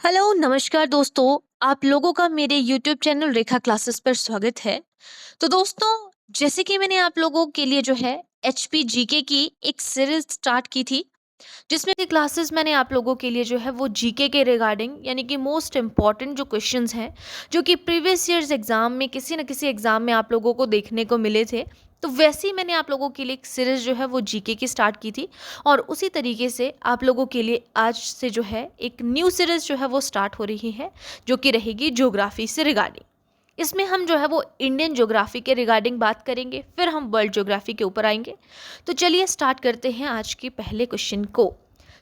Hello नमस्कार दोस्तों। आप लोगों का मेरे यूट्यूब चैनल रेखा क्लासेस पर स्वागत है। तो दोस्तों, जैसे कि मैंने आप लोगों के लिए जो है एचपी जीके की एक सीरीज स्टार्ट की थी, जिसमें की क्लासेस मैंने आप लोगों के लिए जो है वो जीके के रिगार्डिंग यानी कि मोस्ट इम्पॉर्टेंट जो क्वेश्चंस हैं जो कि प्रीवियस ईयर्स एग्जाम में किसी न किसी एग्जाम में आप लोगों को देखने को मिले थे, तो वैसे ही मैंने आप लोगों के लिए एक सीरीज जो है वो जीके की स्टार्ट की थी। और उसी तरीके से आप लोगों के लिए आज से जो है एक न्यू सीरीज जो है वो स्टार्ट हो रही है, जो कि रहेगी ज्योग्राफी से रिगार्डिंग। इसमें हम जो है वो इंडियन ज्योग्राफी के रिगार्डिंग बात करेंगे, फिर हम वर्ल्ड ज्योग्राफी के ऊपर आएंगे। तो चलिए स्टार्ट करते हैं आज के पहले क्वेश्चन को।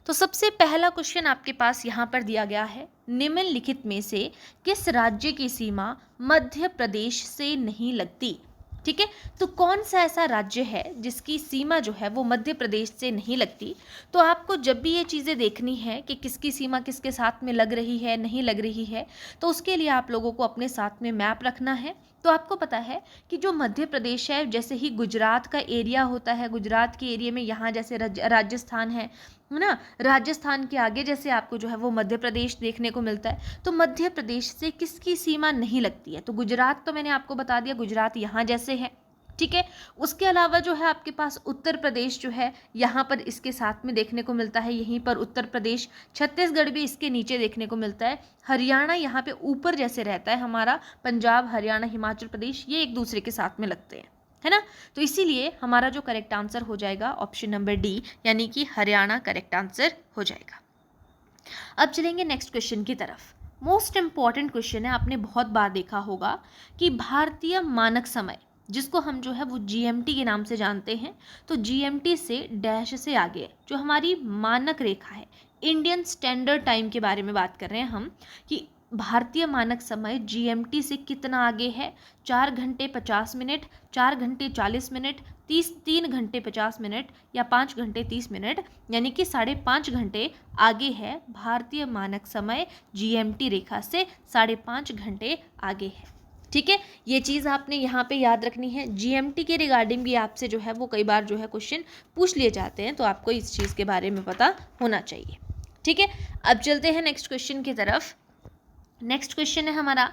तो सबसे पहला क्वेश्चन आपके पास यहाँ पर दिया गया है, निम्नलिखित में से किस राज्य की सीमा मध्य प्रदेश से नहीं लगती। ठीक है, तो कौन सा ऐसा राज्य है जिसकी सीमा जो है वो मध्य प्रदेश से नहीं लगती। तो आपको जब भी ये चीज़ें देखनी है कि किसकी सीमा किसके साथ में लग रही है नहीं लग रही है, तो उसके लिए आप लोगों को अपने साथ में मैप रखना है। तो आपको पता है कि जो मध्य प्रदेश है, जैसे ही गुजरात का एरिया होता है, गुजरात के एरिया में यहाँ जैसे राजस्थान है ना, राजस्थान के आगे जैसे आपको जो है वो मध्य प्रदेश देखने को मिलता है। तो मध्य प्रदेश से किसकी सीमा नहीं लगती है, तो गुजरात तो मैंने आपको बता दिया, गुजरात यहाँ जैसे है। ठीक है, उसके अलावा जो है आपके पास उत्तर प्रदेश जो है यहाँ पर इसके साथ में देखने को मिलता है, यहीं पर उत्तर प्रदेश। छत्तीसगढ़ भी इसके नीचे देखने को मिलता है। हरियाणा यहाँ पे ऊपर जैसे रहता है हमारा, पंजाब हरियाणा हिमाचल प्रदेश ये एक दूसरे के साथ में लगते हैं, है ना। तो इसीलिए हमारा जो करेक्ट आंसर हो जाएगा ऑप्शन नंबर डी, यानी कि हरियाणा करेक्ट आंसर हो जाएगा। अब चलेंगे नेक्स्ट क्वेश्चन की तरफ। मोस्ट इंपॉर्टेंट क्वेश्चन है, आपने बहुत बार देखा होगा कि भारतीय मानक समय, जिसको हम जो है वो जीएमटी के नाम से जानते हैं, तो जीएमटी से डैश से आगे जो हमारी मानक रेखा है, इंडियन स्टैंडर्ड टाइम के बारे में बात कर रहे हैं हम, कि भारतीय मानक समय जीएमटी से कितना आगे है। 4 घंटे 50 मिनट, 4 घंटे 40 मिनट, 3 घंटे 50 मिनट या 5 घंटे 30 मिनट, यानी कि 5.5 घंटे आगे है भारतीय मानक समय, जीएमटी रेखा से 5.5 घंटे आगे है। ठीक है, ये चीज़ आपने यहाँ पे याद रखनी है। जीएमटी के रिगार्डिंग भी आपसे जो है वो कई बार जो है क्वेश्चन पूछ लिए जाते हैं, तो आपको इस चीज़ के बारे में पता होना चाहिए। ठीक है, अब चलते हैं नेक्स्ट क्वेश्चन की तरफ। नेक्स्ट क्वेश्चन है हमारा,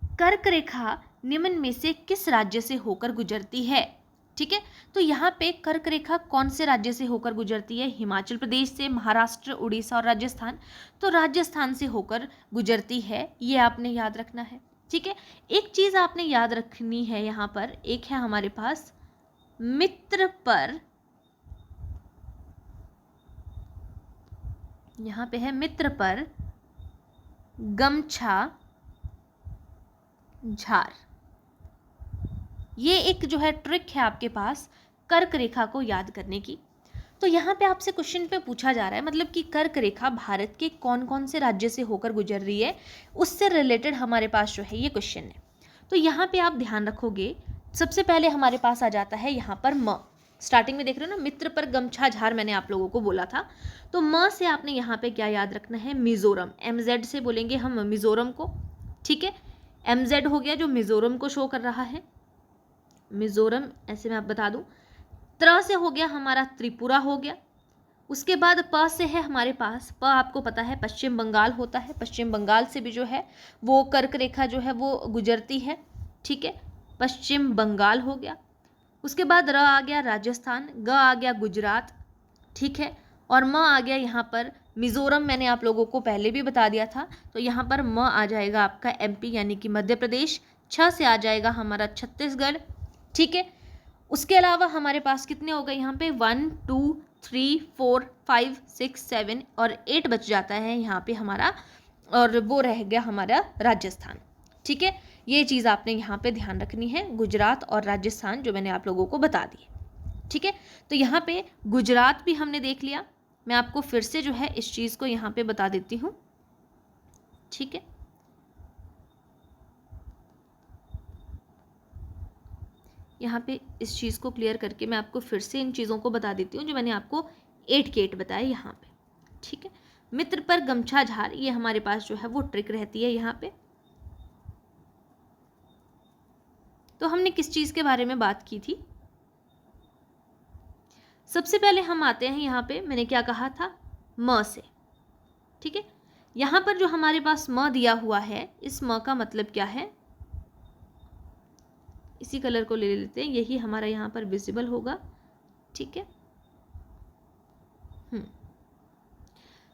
कर्क रेखा निम्न में से किस राज्य से होकर गुजरती है। ठीक है, तो यहाँ पे कर्क रेखा कौन से राज्य से होकर गुजरती है, हिमाचल प्रदेश से, महाराष्ट्र, उड़ीसा और राजस्थान। तो राजस्थान से होकर गुजरती है, ये आपने याद रखना है। ठीक है, एक चीज आपने याद रखनी है यहाँ पर, एक है हमारे पास मित्र पर, यहाँ पे है मित्र पर गमछा झार। ये एक जो है ट्रिक है आपके पास कर्क रेखा को याद करने की। तो यहाँ पे आपसे क्वेश्चन पे पूछा जा रहा है, मतलब कि कर्क रेखा भारत के कौन कौन से राज्य से होकर गुजर रही है, उससे रिलेटेड हमारे पास जो है ये क्वेश्चन है। तो यहाँ पे आप ध्यान रखोगे, सबसे पहले हमारे पास आ जाता है यहाँ पर म। स्टार्टिंग में देख रहे हो ना, मित्र पर गमछा झार मैंने आप लोगों को बोला था। तो म से आपने यहाँ पे क्या याद रखना है, मिजोरम, MZ से बोलेंगे हम मिजोरम को। ठीक है, MZ हो गया जो मिजोरम को शो कर रहा है, मिजोरम ऐसे मैं आप बता दूं। त्र से हो गया हमारा त्रिपुरा हो गया। उसके बाद प से है हमारे पास, प आपको पता है पश्चिम बंगाल होता है, पश्चिम बंगाल से भी जो है वो कर्क रेखा जो है वो गुजरती है। ठीक है, पश्चिम बंगाल हो गया। उसके बाद र आ गया राजस्थान, ग आ गया गुजरात। ठीक है, और म आ गया यहाँ पर मिजोरम, मैंने आप लोगों को पहले भी बता दिया था। तो यहाँ पर म आ जाएगा आपका MP यानी कि मध्य प्रदेश। छ से आ जाएगा हमारा छत्तीसगढ़। ठीक है, उसके अलावा हमारे पास कितने हो गए यहाँ पे, 1 2 3 4 5 6 7 और 8 बच जाता है यहाँ पे हमारा, और वो रह गया हमारा राजस्थान। ठीक है, ये चीज़ आपने यहाँ पे ध्यान रखनी है, गुजरात और राजस्थान जो मैंने आप लोगों को बता दी। ठीक है, तो यहाँ पे गुजरात भी हमने देख लिया, मैं आपको फिर से जो है इस चीज़ को यहाँ पे बता देती हूँ। ठीक है, यहाँ पे इस चीज़ को क्लियर करके मैं आपको फिर से इन चीज़ों को बता देती हूँ जो मैंने आपको 8 के 8 बताए यहाँ पे। ठीक है, मित्र पर गमछा झार, ये हमारे पास जो है वो ट्रिक रहती है यहाँ पे। तो हमने किस चीज़ के बारे में बात की थी, सबसे पहले हम आते हैं यहाँ पे, मैंने क्या कहा था, म से। ठीक है, यहाँ पर जो हमारे पास म दिया हुआ है, इस म का मतलब क्या है, इसी कलर को ले लेते हैं, यही हमारा यहाँ पर विजिबल होगा, ठीक है।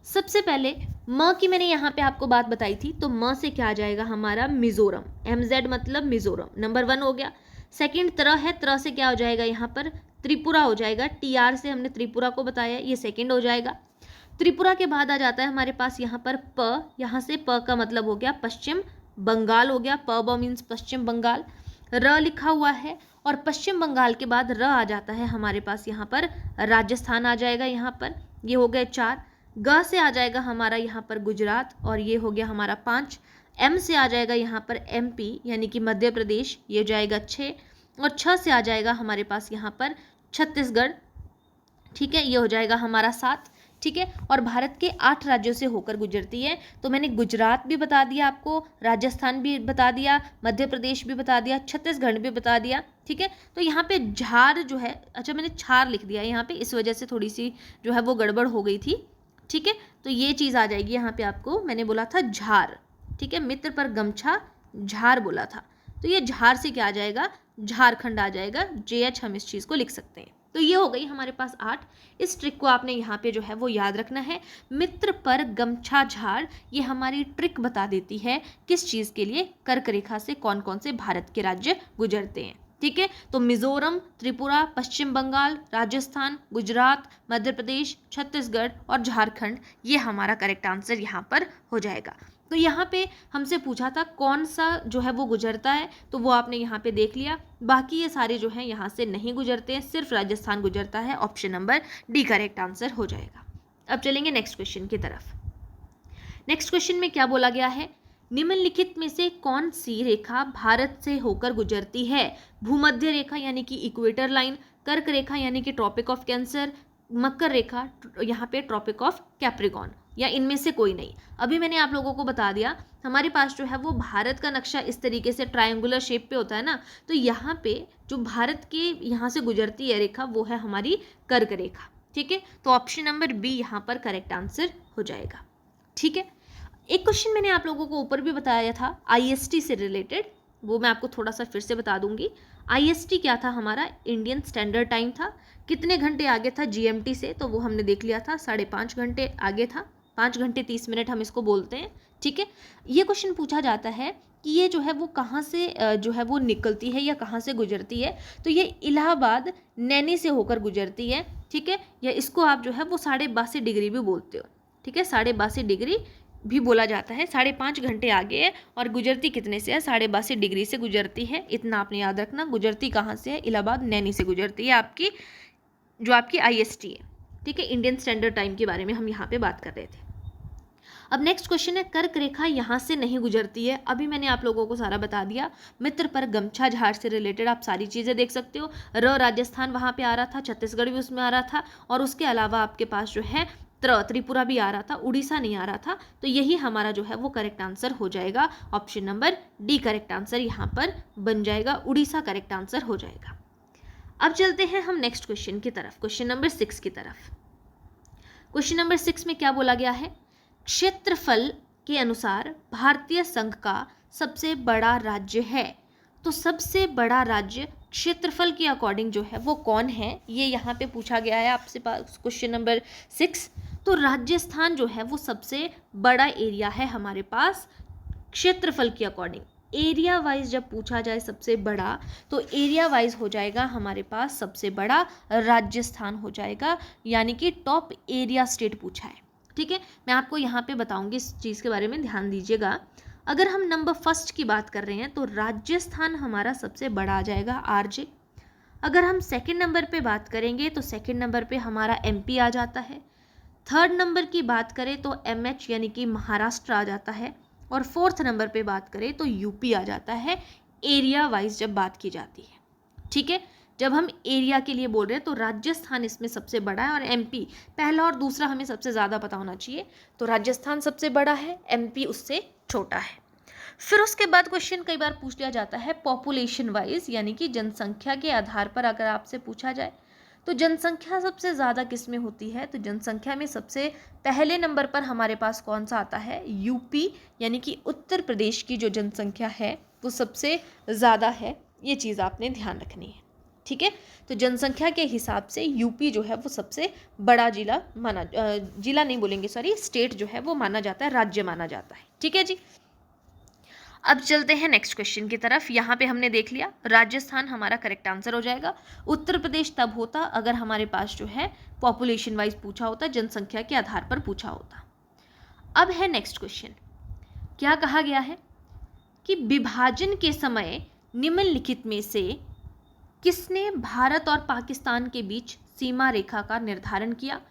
सबसे पहले म की मैंने यहाँ पे आपको बात बताई थी, तो म से क्या आ जाएगा हमारा मिजोरम, MZ मतलब मिजोरम, नंबर 1 हो गया। सेकंड त्र है, त्र से क्या हो जाएगा यहाँ पर त्रिपुरा हो जाएगा, TR से हमने त्रिपुरा को बताया, ये सेकंड हो जाएगा। त्रिपुरा के बाद आ जाता है हमारे पास यहाँ पर प, यहाँ से प का मतलब हो गया पश्चिम बंगाल हो गया, प ब मीन्स पश्चिम बंगाल। र लिखा हुआ है और पश्चिम बंगाल के बाद र आ जाता है हमारे पास यहाँ पर राजस्थान आ जाएगा, यहाँ पर ये हो गए 4। ग से आ जाएगा हमारा यहाँ पर गुजरात और ये हो गया हमारा 5। M से आ जाएगा यहाँ पर MP यानी कि मध्य प्रदेश, ये जाएगा 6। और 6 से आ जाएगा हमारे पास यहाँ पर छत्तीसगढ़, ठीक है, ये हो जाएगा हमारा 7, ठीक है। और भारत के 8 राज्यों से होकर गुजरती है, तो मैंने गुजरात भी बता दिया आपको, राजस्थान भी बता दिया, मध्य प्रदेश भी बता दिया, छत्तीसगढ़ भी बता दिया, ठीक है। तो यहाँ पे झार जो है, अच्छा मैंने छार लिख दिया यहाँ पे, इस वजह से थोड़ी सी जो है वो गड़बड़ हो गई थी, ठीक है। तो ये चीज़ आ जाएगी यहाँ पे, आपको मैंने बोला था झार, ठीक है, मित्र पर गमछा झार बोला था, तो ये झार से क्या आ जाएगा, झारखंड आ जाएगा, JH हम इस चीज़ को लिख सकते हैं। तो ये हो गई हमारे पास 8। इस ट्रिक को आपने यहाँ पे जो है वो याद रखना है, मित्र पर गमछा झार, ये हमारी ट्रिक बता देती है किस चीज़ के लिए, कर्क रेखा से कौन कौन से भारत के राज्य गुजरते हैं, ठीक है। तो मिजोरम, त्रिपुरा, पश्चिम बंगाल, राजस्थान, गुजरात, मध्य प्रदेश, छत्तीसगढ़ और झारखंड, ये हमारा करेक्ट आंसर यहाँ पर हो जाएगा। तो यहाँ पे हमसे पूछा था कौन सा जो है वो गुजरता है, तो वो आपने यहाँ पे देख लिया, बाकी ये सारे जो हैं यहाँ से नहीं गुजरते हैं, सिर्फ राजस्थान गुजरता है, option number D correct answer हो जाएगा। अब चलेंगे नेक्स्ट क्वेश्चन की तरफ। नेक्स्ट क्वेश्चन में क्या बोला गया है, निम्नलिखित में से कौन सी रेखा भारत से होकर गुजरती है, भूमध्य रेखा यानी कि इक्वेटर लाइन, कर्क रेखा यानी कि ट्रॉपिक ऑफ कैंसर, मकर रेखा यहाँ पे ट्रॉपिक ऑफ कैप्रिकॉन, या इनमें से कोई नहीं। अभी मैंने आप लोगों को बता दिया, हमारे पास जो है वो भारत का नक्शा इस तरीके से ट्रायंगुलर शेप पे होता है ना, तो यहाँ पे जो भारत के यहाँ से गुजरती है रेखा वो है हमारी कर्क रेखा, ठीक है। तो ऑप्शन नंबर बी यहाँ पर करेक्ट आंसर हो जाएगा, ठीक है। एक क्वेश्चन मैंने आप लोगों को ऊपर भी बताया था IST से रिलेटेड, वो मैं आपको थोड़ा सा फिर से बता दूंगी। IST क्या था हमारा, इंडियन स्टैंडर्ड टाइम था, कितने घंटे आगे था GMT से, तो वो हमने देख लिया था, 5.5 घंटे आगे था, 5 घंटे 30 मिनट हम इसको बोलते हैं, ठीक है। ये क्वेश्चन पूछा जाता है कि ये जो है वो कहाँ से जो है वो निकलती है या कहाँ से गुजरती है, तो ये इलाहाबाद नैनी से होकर गुजरती है, ठीक है। या इसको आप जो है वो 82.5 डिग्री भी बोलते हो, ठीक है, 82.5 डिग्री भी बोला जाता है, 5.5 घंटे आगे है और गुजरती कितने से है, 82.5 डिग्री से गुजरती है, इतना आपने याद रखना। गुजरती कहाँ से है, इलाहाबाद नैनी से गुजरती है, आपकी जो आपकी IST है, ठीक है, इंडियन स्टैंडर्ड टाइम के बारे में हम यहाँ पे बात कर रहे थे। अब नेक्स्ट क्वेश्चन है, कर्क रेखा यहाँ से नहीं गुजरती है, अभी मैंने आप लोगों को सारा बता दिया, मित्र पर गमछा झार से रिलेटेड आप सारी चीज़ें देख सकते हो, राजस्थान वहाँ पे आ रहा था, छत्तीसगढ़ भी उसमें आ रहा था, और उसके अलावा आपके पास जो है त्रिपुरा भी आ रहा था, उड़ीसा नहीं आ रहा था, तो यही हमारा जो है वो करेक्ट आंसर हो जाएगा, option number D correct answer यहाँ पर बन जाएगा, उड़ीसा करेक्ट आंसर हो जाएगा। अब चलते हैं हम नेक्स्ट क्वेश्चन की तरफ, क्वेश्चन नंबर 6 की तरफ। क्वेश्चन नंबर 6 में क्या बोला गया है, क्षेत्रफल के अनुसार भारतीय संघ का सबसे बड़ा राज्य है, तो सबसे बड़ा राज्य क्षेत्रफल के अकॉर्डिंग जो है वो कौन है, ये यहाँ पे पूछा गया है आपसे पास क्वेश्चन नंबर 6। तो राजस्थान जो है वो सबसे बड़ा एरिया है हमारे पास क्षेत्रफल के अकॉर्डिंग। एरिया वाइज जब पूछा जाए सबसे बड़ा, तो एरिया वाइज हो जाएगा हमारे पास सबसे बड़ा राजस्थान हो जाएगा, यानी कि टॉप एरिया स्टेट पूछा है, ठीक है। मैं आपको यहाँ पे बताऊंगी इस चीज़ के बारे में, ध्यान दीजिएगा। अगर हम नंबर फर्स्ट की बात कर रहे हैं तो राजस्थान हमारा सबसे बड़ा आ जाएगा RJ। अगर हम सेकंड नंबर पे बात करेंगे तो सेकंड नंबर पे हमारा MP आ जाता है। थर्ड नंबर की बात करें तो MH यानी कि महाराष्ट्र आ जाता है, और फोर्थ नंबर पे बात करें तो UP आ जाता है, एरिया वाइज जब बात की जाती है, ठीक है। जब हम एरिया के लिए बोल रहे हैं तो राजस्थान इसमें सबसे बड़ा है, और MP पहला और दूसरा हमें सबसे ज़्यादा पता होना चाहिए, तो राजस्थान सबसे बड़ा है, MP उससे छोटा है। फिर उसके बाद क्वेश्चन कई बार पूछ लिया जाता है पॉपुलेशन वाइज, यानी कि जनसंख्या के आधार पर अगर आपसे पूछा जाए, तो जनसंख्या सबसे ज़्यादा किस में होती है? तो जनसंख्या में सबसे पहले नंबर पर हमारे पास कौन सा आता है? यूपी, यानी कि उत्तर प्रदेश की जो जनसंख्या है वो सबसे ज़्यादा है। ये चीज़ आपने ध्यान रखनी है, ठीक है। तो जनसंख्या के हिसाब से यूपी जो है वो सबसे बड़ा जिला जिला नहीं बोलेंगे, सॉरी, स्टेट जो है वो माना जाता है, राज्य माना जाता है, ठीक है जी। अब चलते हैं नेक्स्ट क्वेश्चन की तरफ। यहाँ पे हमने देख लिया राजस्थान हमारा करेक्ट आंसर हो जाएगा। उत्तर प्रदेश तब होता अगर हमारे पास जो है पॉपुलेशन वाइज पूछा होता, जनसंख्या के आधार पर पूछा होता। अब है नेक्स्ट क्वेश्चन, क्या कहा गया है कि विभाजन के समय निम्नलिखित में से किसने भारत और पाकिस्तान के बीच सीमा रेखा का निर्धारण किया,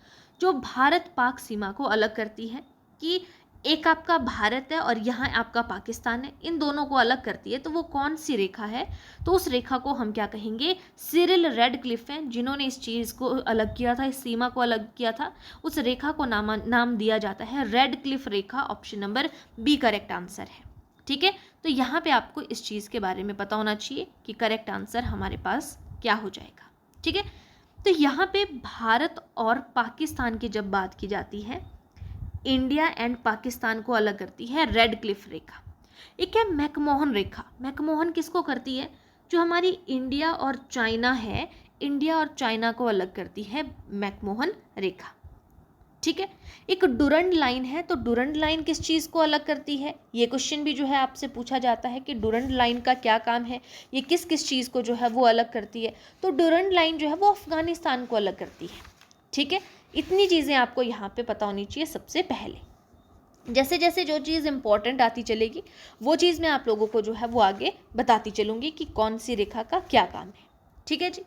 जो भारत पाक सीमा को अलग करती है, कि एक आपका भारत है और यहाँ आपका पाकिस्तान है, इन दोनों को अलग करती है, तो वो कौन सी रेखा है? तो उस रेखा को हम क्या कहेंगे? सिरिल रेडक्लिफ हैं जिन्होंने इस चीज़ को अलग किया था, इस सीमा को अलग किया था। उस रेखा को नाम दिया जाता है रेडक्लिफ रेखा। Option number B correct answer है, ठीक है। तो यहाँ पे आपको इस चीज़ के बारे में पता होना चाहिए कि करेक्ट आंसर हमारे पास क्या हो जाएगा, ठीक है। तो यहाँ पे भारत और पाकिस्तान की जब बात की जाती है, इंडिया एंड पाकिस्तान को अलग करती है रेड क्लिफ रेखा। एक है मैकमोहन रेखा। मैकमोहन किसको करती है? जो हमारी इंडिया और चाइना है, इंडिया और चाइना को अलग करती है मैकमोहन रेखा, ठीक है। एक डुरंड लाइन है, तो डुरंड लाइन किस चीज़ को अलग करती है? ये क्वेश्चन भी जो है आपसे पूछा जाता है कि डुरंड लाइन का क्या काम है, ये किस किस चीज़ को जो है वो अलग करती है। तो डुरंड लाइन जो है वो अफगानिस्तान को अलग करती है, ठीक है। इतनी चीज़ें आपको यहाँ पे पता होनी चाहिए सबसे पहले। जैसे जैसे जो चीज़ इंपॉर्टेंट आती चलेगी वो चीज़ मैं आप लोगों को जो है वो आगे बताती चलूँगी कि कौन सी रेखा का क्या काम है, ठीक है जी।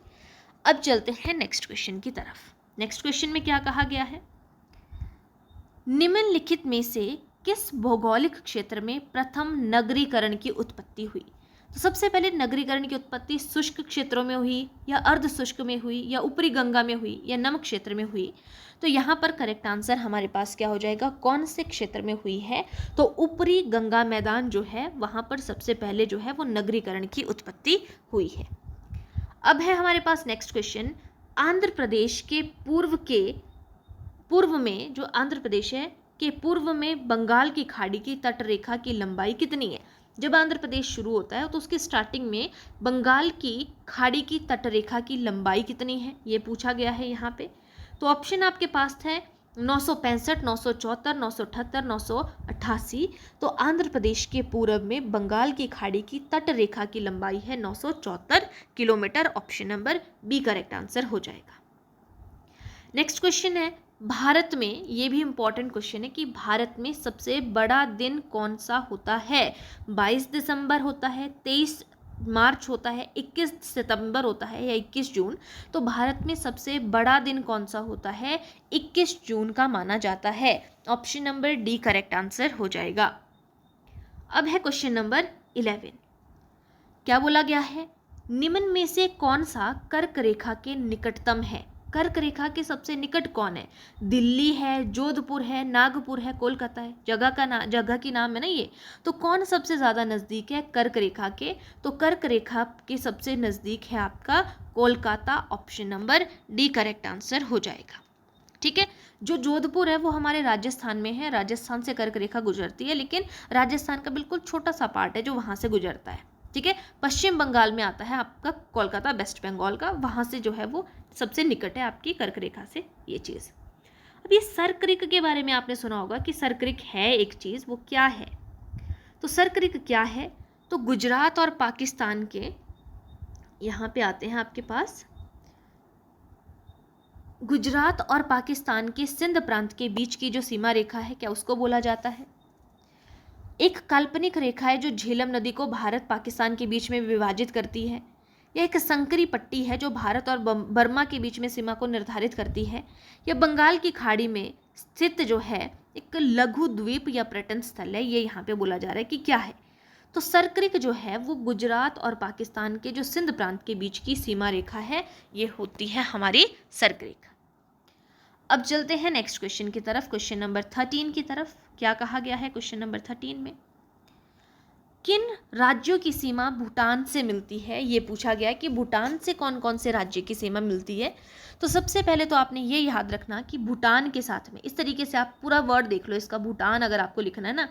अब चलते हैं नेक्स्ट क्वेश्चन की तरफ। नेक्स्ट क्वेश्चन में क्या कहा गया है? निम्नलिखित में से किस भौगोलिक क्षेत्र में प्रथम नगरीकरण की उत्पत्ति हुई? तो सबसे पहले नगरीकरण की उत्पत्ति शुष्क क्षेत्रों में हुई, या अर्ध शुष्क में हुई, या ऊपरी गंगा में हुई, या नमक क्षेत्र में हुई? तो यहाँ पर करेक्ट आंसर हमारे पास क्या हो जाएगा? कौन से क्षेत्र में हुई है? तो ऊपरी गंगा मैदान जो है वहाँ पर सबसे पहले जो है वो नगरीकरण की उत्पत्ति हुई है। अब है हमारे पास नेक्स्ट क्वेश्चन, आंध्र प्रदेश के पूर्व में जो आंध्र प्रदेश है के पूर्व में बंगाल की खाड़ी की तटरेखा की लंबाई कितनी है? जब आंध्र प्रदेश शुरू होता है तो उसकी स्टार्टिंग में बंगाल की खाड़ी की तटरेखा की लंबाई कितनी है, ये पूछा गया है यहाँ पे। तो ऑप्शन आपके पास है 965, 974, 978, 988। तो आंध्र प्रदेश के पूर्व में बंगाल की खाड़ी की तटरेखा की लंबाई है 974 kilometre. Option number B correct answer हो जाएगा। नेक्स्ट क्वेश्चन है, भारत में, ये भी इंपॉर्टेंट क्वेश्चन है कि भारत में सबसे बड़ा दिन कौन सा होता है? 22 दिसंबर होता है, 23 मार्च होता है, 21 सितंबर होता है, या 21 जून? तो भारत में सबसे बड़ा दिन कौन सा होता है? 21 जून का माना जाता है। Option number D correct answer हो जाएगा। अब है क्वेश्चन नंबर 11। क्या बोला गया है? निम्न में से कौन सा कर्क रेखा के निकटतम है? कर्क रेखा के सबसे निकट कौन है? दिल्ली है, जोधपुर है, नागपुर है, कोलकाता है? जगह की नाम है ना ये। तो कौन सबसे ज़्यादा नज़दीक है कर्क रेखा के? तो कर्क रेखा के सबसे नज़दीक है आपका Kolkata. Option number D correct answer हो जाएगा, ठीक है। जो जोधपुर है वो हमारे राजस्थान में है, राजस्थान से कर्क रेखा गुजरती है, लेकिन राजस्थान का बिल्कुल छोटा सा पार्ट है जो वहाँ से गुजरता है, ठीक है। पश्चिम बंगाल में आता है आपका कोलकाता, वेस्ट बंगाल का, वहाँ से जो है वो सबसे निकट है आपकी कर्क रेखा से ये चीज़। अब ये सर्करिक के बारे में आपने सुना होगा कि सर्करिक है एक चीज़, वो क्या है? तो सर्करिक क्या है? तो गुजरात और पाकिस्तान के, यहाँ पे आते हैं आपके पास, गुजरात और पाकिस्तान के सिंध प्रांत के बीच की जो सीमा रेखा है, क्या उसको बोला जाता है? एक काल्पनिक रेखा है जो झेलम नदी को भारत पाकिस्तान के बीच में विभाजित करती है। यह एक संकरी पट्टी है जो भारत और बर्मा के बीच में सीमा को निर्धारित करती है। यह बंगाल की खाड़ी में स्थित जो है एक लघु द्वीप या पर्यटन स्थल है। ये यहाँ पे बोला जा रहा है कि क्या है? तो सर्करिक जो है वो गुजरात और पाकिस्तान के जो सिंध प्रांत के बीच की सीमा रेखा है, ये होती है हमारी सर्करिक। अब चलते हैं नेक्स्ट क्वेश्चन की तरफ, क्वेश्चन नंबर 13 की तरफ। क्या कहा गया है क्वेश्चन नंबर 13 में? किन राज्यों की सीमा भूटान से मिलती है, ये पूछा गया है कि भूटान से कौन कौन से राज्य की सीमा मिलती है। तो सबसे पहले तो आपने ये याद रखना कि भूटान के साथ में, इस तरीके से आप पूरा वर्ड देख लो इसका, भूटान अगर आपको लिखना है ना,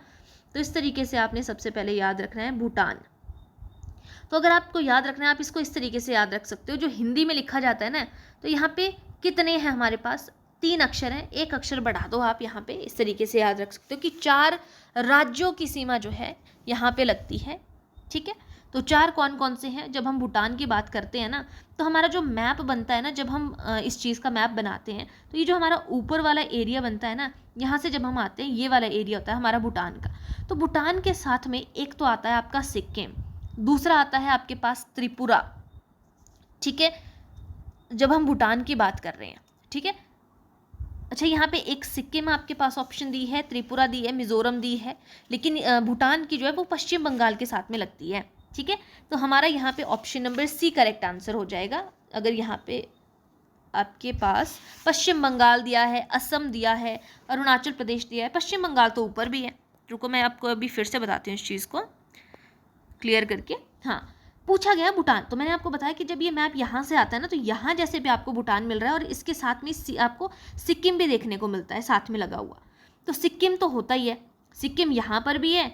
तो इस तरीके से आपने सबसे पहले याद रखना है भूटान। तो अगर आपको याद रखना है, आप इसको इस तरीके से याद रख सकते हो, जो हिंदी में लिखा जाता है ना, तो यहाँ पे कितने हैं हमारे पास, 3 अक्षर हैं, एक अक्षर बढ़ा दो आप यहाँ पे, इस तरीके से याद रख सकते हो कि 4 राज्यों की सीमा जो है यहाँ पे लगती है। ठीक है, तो 4 कौन कौन से हैं। जब हम भूटान की बात करते हैं ना, तो हमारा जो मैप बनता है ना, जब हम इस चीज़ का मैप बनाते हैं, तो ये जो हमारा ऊपर वाला एरिया बनता है ना, यहाँ से जब हम आते हैं, ये वाला एरिया होता है हमारा भूटान का। तो भूटान के साथ में एक तो आता है आपका सिक्किम, दूसरा आता है आपके पास त्रिपुरा। ठीक है, जब हम भूटान की बात कर रहे हैं। ठीक है, अच्छा यहाँ पे एक सिक्किम आपके पास ऑप्शन दी है, त्रिपुरा दी है, मिजोरम दी है, लेकिन भूटान की जो है वो पश्चिम बंगाल के साथ में लगती है। ठीक है, तो हमारा यहाँ पे option number C correct answer हो जाएगा। अगर यहाँ पे आपके पास पश्चिम बंगाल दिया है, असम दिया है, अरुणाचल प्रदेश दिया है, पश्चिम बंगाल तो ऊपर भी है। रुको मैं आपको अभी फिर से बताती हूँ इस चीज़ को क्लियर करके। हाँ, पूछा गया भूटान, तो मैंने आपको बताया कि जब ये मैप यहाँ से आता है ना, तो यहाँ जैसे भी आपको भूटान मिल रहा है और इसके साथ में आपको सिक्किम भी देखने को मिलता है साथ में लगा हुआ। तो सिक्किम तो होता ही है, सिक्किम यहाँ पर भी है,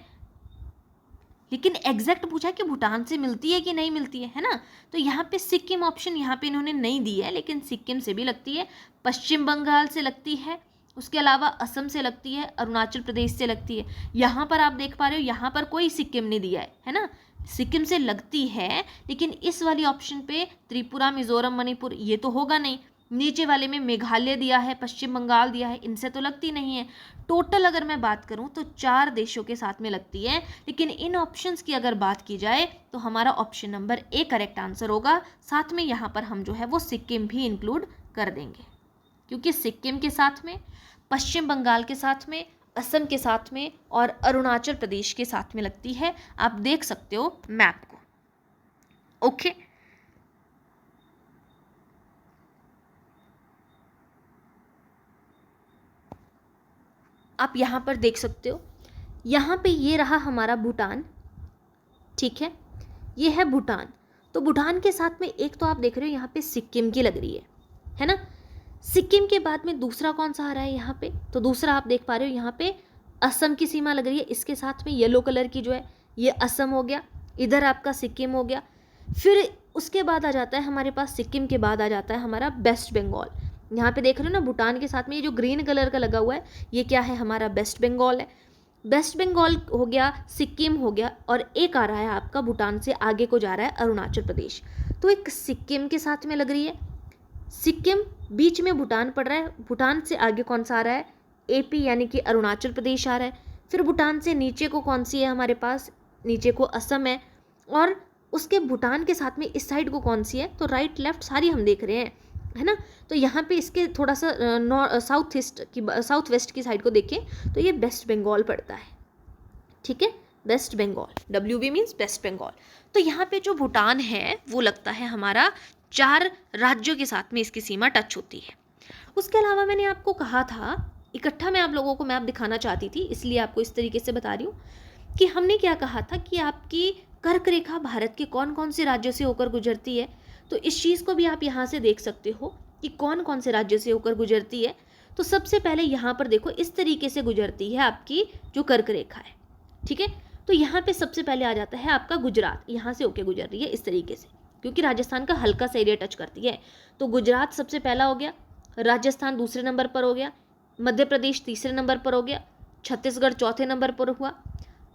लेकिन एग्जैक्ट पूछा कि भूटान से मिलती है कि नहीं मिलती है ना। तो यहाँ पे सिक्किम ऑप्शन यहाँ पे इन्होंने नहीं दी है, लेकिन सिक्किम से भी लगती है, पश्चिम बंगाल से लगती है, उसके अलावा असम से लगती है, अरुणाचल प्रदेश से लगती है। यहाँ पर आप देख पा रहे हो, यहाँ पर कोई सिक्किम नहीं दिया है ना, सिक्किम से लगती है, लेकिन इस वाली ऑप्शन पे त्रिपुरा, मिजोरम, मणिपुर ये तो होगा नहीं। नीचे वाले में मेघालय दिया है, पश्चिम बंगाल दिया है, इनसे तो लगती नहीं है। टोटल अगर मैं बात करूं तो 4 देशों के साथ में लगती है, लेकिन इन ऑप्शंस की अगर बात की जाए तो हमारा option number A correct answer होगा। साथ में यहाँ पर हम जो है वो सिक्किम भी इंक्लूड कर देंगे, क्योंकि सिक्किम के साथ में, पश्चिम बंगाल के साथ में, असम के साथ में और अरुणाचल प्रदेश के साथ में लगती है। आप देख सकते हो मैप को। ओके, आप यहाँ पर देख सकते हो, यहाँ पे ये रहा हमारा भूटान। ठीक है, ये है भूटान। तो भूटान के साथ में एक तो आप देख रहे हो यहाँ पे सिक्किम की लग रही है ना। सिक्किम के बाद में दूसरा कौन सा आ रहा है यहाँ पे, तो दूसरा आप देख पा रहे हो यहाँ पे असम की सीमा लग रही है, इसके साथ में येलो कलर की जो है ये असम हो गया, इधर आपका सिक्किम हो गया। फिर उसके बाद आ जाता है हमारे पास, सिक्किम के बाद आ जाता है हमारा वेस्ट बंगाल। यहाँ पे देख रहे हो ना, भूटान के साथ में ये जो ग्रीन कलर का लगा हुआ है ये क्या है, हमारा वेस्ट बंगाल है। वेस्ट बंगाल हो गया, सिक्किम हो गया, और एक आ रहा है आपका भूटान से आगे को जा रहा है अरुणाचल प्रदेश। तो एक सिक्किम के साथ में लग रही है, सिक्किम बीच में भूटान पड़ रहा है, भूटान से आगे कौन सा आ रहा है, एपी यानी कि अरुणाचल प्रदेश आ रहा है। फिर भूटान से नीचे को कौन सी है हमारे पास, नीचे को असम है, और उसके भूटान के साथ में इस साइड को कौन सी है, तो राइट लेफ्ट सारी हम देख रहे हैं, है ना। तो यहाँ पे इसके थोड़ा सा साउथ वेस्ट की साइड को देखें तो ये वेस्ट बंगाल पड़ता है। ठीक है, West Bengal, WB means West Bengal. तो यहाँ पे जो भूटान है वो लगता है हमारा 4 राज्यों के साथ में इसकी सीमा टच होती है। उसके अलावा मैंने आपको कहा था, इकट्ठा मैं आप लोगों को मैप दिखाना चाहती थी, इसलिए आपको इस तरीके से बता रही हूँ कि हमने क्या कहा था कि आपकी कर्क रेखा भारत के कौन कौन से राज्यों से होकर गुजरती है। तो इस चीज़ को भी आप यहाँ से देख सकते हो कि कौन कौन से राज्यों से होकर गुजरती है। तो सबसे पहले यहाँ पर देखो, इस तरीके से गुजरती है आपकी जो कर्क रेखा है। ठीक है, तो यहाँ पे सबसे पहले आ जाता है आपका गुजरात, यहाँ से होके गुजर रही है इस तरीके से, क्योंकि राजस्थान का हल्का सा एरिया टच करती है। तो गुजरात सबसे पहला हो गया, राजस्थान दूसरे नंबर पर हो गया, मध्य प्रदेश तीसरे नंबर पर हो गया, छत्तीसगढ़ चौथे नंबर पर हुआ,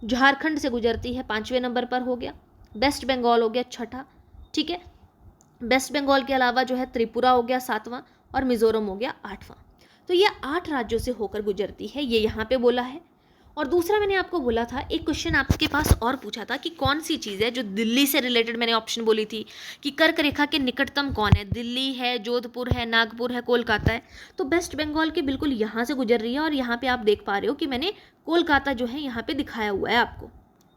झारखंड से गुजरती है 5वें नंबर पर हो गया, वेस्ट बंगाल हो गया छठा। ठीक है, वेस्ट बंगाल के अलावा जो है त्रिपुरा हो गया 7वां, और मिजोरम हो गया 8वां। तो ये 8 राज्यों से होकर गुजरती है, ये यहाँ पे बोला है। और दूसरा मैंने आपको बोला था, एक क्वेश्चन आपके पास और पूछा था कि कौन सी चीज़ है जो दिल्ली से रिलेटेड, मैंने ऑप्शन बोली थी कि कर्क रेखा के निकटतम कौन है, दिल्ली है, जोधपुर है, नागपुर है, कोलकाता है। तो वेस्ट बंगाल के बिल्कुल यहाँ से गुजर रही है, और यहाँ पे आप देख पा रहे हो कि मैंने कोलकाता जो है यहाँ पे दिखाया हुआ है आपको,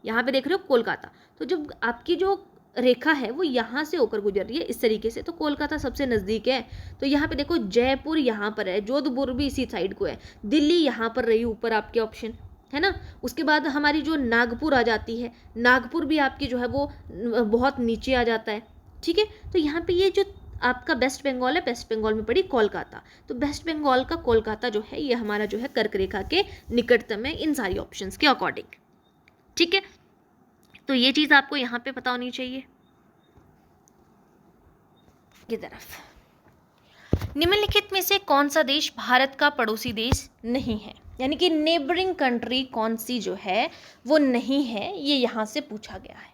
यहाँ पे देख रहे हो कोलकाता। तो जब आपकी जो रेखा है वो यहाँ से होकर गुजर रही है इस तरीके से, तो कोलकाता सबसे नज़दीक है। तो यहाँ पे देखो जयपुर यहाँ पर है, जोधपुर भी इसी साइड को है, दिल्ली यहाँ पर रही ऊपर आपके ऑप्शन, है ना। उसके बाद हमारी जो नागपुर आ जाती है, नागपुर भी आपकी जो है वो बहुत नीचे आ जाता है, ठीक है। तो यहाँ पे ये जो आपका वेस्ट बंगाल है, वेस्ट बंगाल में पड़ी कोलकाता, तो वेस्ट बंगाल का कोलकाता जो है ये हमारा जो है कर्क रेखा के निकटतम है इन सारी ऑप्शंस के अकॉर्डिंग, ठीक है। तो ये चीज़ आपको यहाँ पे पता होनी चाहिए। ये तरफ निम्नलिखित में से कौन सा देश भारत का पड़ोसी देश नहीं है, यानी कि नेबरिंग कंट्री कौन सी जो है वो नहीं है, ये यहाँ से पूछा गया है।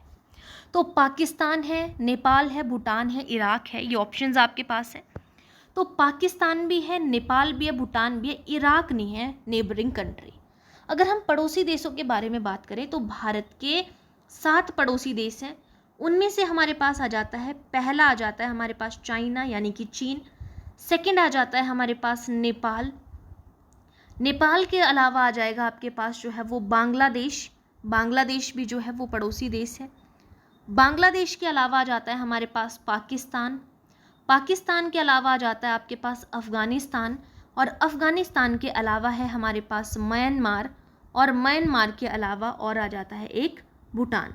तो पाकिस्तान है, नेपाल है, भूटान है, इराक है, ये ऑप्शंस आपके पास है। तो पाकिस्तान भी है, नेपाल भी है, भूटान भी है, इराक नहीं है नेबरिंग कंट्री। अगर हम पड़ोसी देशों के बारे में बात करें तो भारत के 7 पड़ोसी देश हैं, उनमें से हमारे पास आ जाता है, पहला आ जाता है हमारे पास चाइना यानी कि चीन, सेकंड आ जाता है हमारे पास नेपाल, नेपाल के अलावा आ जाएगा आपके पास जो है वो बांग्लादेश, बांग्लादेश भी जो है वो पड़ोसी देश है। बांग्लादेश के अलावा आ जाता है हमारे पास पाकिस्तान, पाकिस्तान के अलावा आ जाता है आपके पास अफ़गानिस्तान, और अफ़गानिस्तान के अलावा है हमारे पास म्यांमार, और म्यांमार के अलावा और आ जाता है एक भूटान।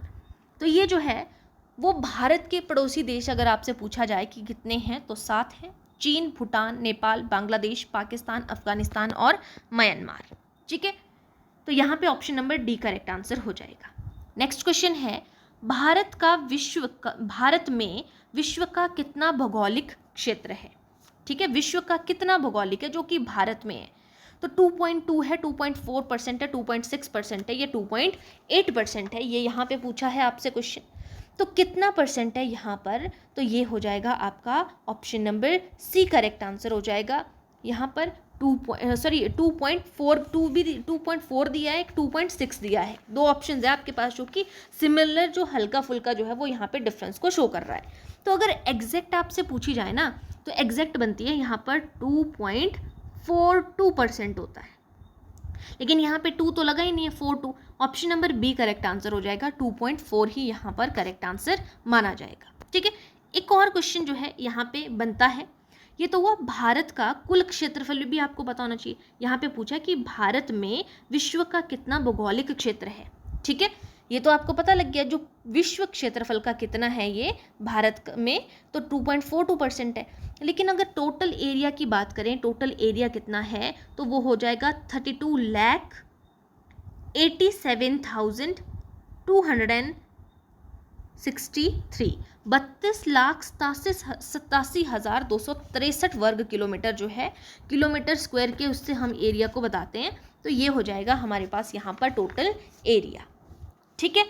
तो ये जो है वो भारत के पड़ोसी देश अगर आपसे पूछा जाए कि कितने हैं तो 7 हैं, चीन, भूटान, नेपाल, बांग्लादेश, पाकिस्तान, अफ़गानिस्तान और म्यांमार, ठीक है। तो यहाँ पे option number D correct answer हो जाएगा। नेक्स्ट क्वेश्चन है, भारत में विश्व का कितना भौगोलिक क्षेत्र है, ठीक है। विश्व का कितना भौगोलिक है जो कि भारत में है, तो 2.2 है, 2.4% है, 2.6% है, ये 2.8% है, ये यहाँ पे पूछा है आपसे क्वेश्चन। तो कितना परसेंट है यहाँ पर, तो ये हो जाएगा आपका option number C correct answer हो जाएगा। यहाँ पर 2.4 भी 2.4 दिया है, 2.6 दिया है, 2 ऑप्शन है आपके पास जो कि सिमिलर, जो हल्का फुल्का जो है वो यहाँ पे डिफरेंस को शो कर रहा है। तो अगर एग्जैक्ट आपसे पूछी जाए ना तो एग्जैक्ट बनती है यहाँ पर 2.42% होता है, लेकिन यहाँ पे 2 तो लगा ही नहीं है, 42, option number B correct answer हो जाएगा, 2.4 ही यहाँ पर करेक्ट आंसर माना जाएगा, ठीक है। एक और क्वेश्चन जो है यहाँ पे बनता है, ये तो हुआ भारत का कुल क्षेत्रफल भी आपको पता होना चाहिए। यहाँ पे पूछा कि भारत में विश्व का कितना भौगोलिक क्षेत्र है, ठीक है। ये तो आपको पता लग गया जो विश्व क्षेत्रफल का कितना है ये भारत में, तो 2.42% है। लेकिन अगर टोटल एरिया की बात करें, टोटल एरिया कितना है, तो वो हो जाएगा 32,87,263, 32,87,263 वर्ग किलोमीटर जो है, किलोमीटर स्क्वायर के उससे हम एरिया को बताते हैं, तो ये हो जाएगा हमारे पास यहाँ पर टोटल एरिया, ठीक है।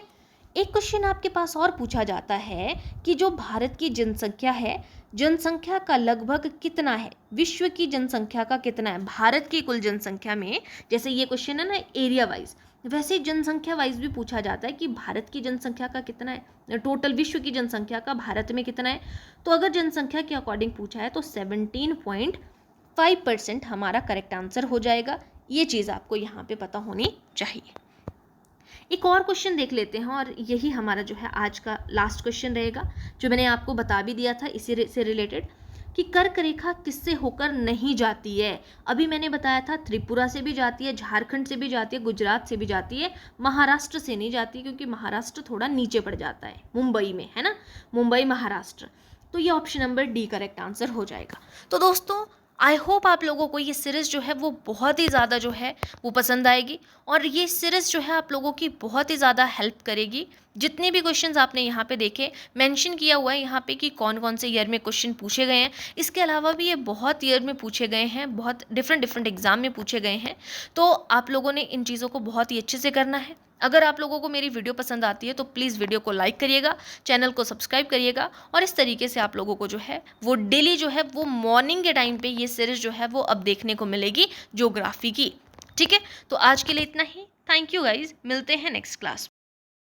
एक क्वेश्चन आपके पास और पूछा जाता है कि जो भारत की जनसंख्या है, जनसंख्या का लगभग कितना है, विश्व की जनसंख्या का कितना है, भारत की कुल जनसंख्या में, जैसे ये क्वेश्चन है ना एरिया वाइज, वैसे जनसंख्या वाइज भी पूछा जाता है कि भारत की जनसंख्या का कितना है, टोटल विश्व की जनसंख्या का भारत में कितना है। तो अगर जनसंख्या के अकॉर्डिंग पूछा है तो 17.5% हमारा करेक्ट आंसर हो जाएगा। ये चीज़ आपको यहाँ पे पता होनी चाहिए। एक और क्वेश्चन देख लेते हैं और यही हमारा जो है आज का लास्ट क्वेश्चन रहेगा, जो मैंने आपको बता भी दिया था इसी से रिलेटेड, कि कर्क रेखा किससे होकर नहीं जाती है। अभी मैंने बताया था त्रिपुरा से भी जाती है, झारखंड से भी जाती है, गुजरात से भी जाती है, महाराष्ट्र से नहीं जाती क्योंकि महाराष्ट्र थोड़ा नीचे पड़ जाता है, मुंबई में है ना, मुंबई महाराष्ट्र। तो ये option number D correct answer हो जाएगा। तो दोस्तों आई होप आप लोगों को ये सीरीज़ जो है वो बहुत ही ज़्यादा जो है वो पसंद आएगी, और ये सीरीज़ जो है आप लोगों की बहुत ही ज़्यादा हेल्प करेगी। जितने भी क्वेश्चंस आपने यहाँ पे देखे, मेंशन किया हुआ है यहाँ पे कि कौन कौन से ईयर में क्वेश्चन पूछे गए हैं, इसके अलावा भी ये बहुत ईयर में पूछे गए हैं, बहुत डिफरेंट एग्जाम में पूछे गए हैं। तो आप लोगों ने इन चीज़ों को बहुत ही अच्छे से करना है। अगर आप लोगों को मेरी वीडियो पसंद आती है तो प्लीज़ वीडियो को लाइक करिएगा, चैनल को सब्सक्राइब करिएगा, और इस तरीके से आप लोगों को जो है वो डेली जो है वो मॉर्निंग के टाइम पे ये सीरीज़ जो है वो अब देखने को मिलेगी ज्योग्राफी की, ठीक है। तो आज के लिए इतना ही। थैंक यू गाइज, मिलते हैं नेक्स्ट क्लास।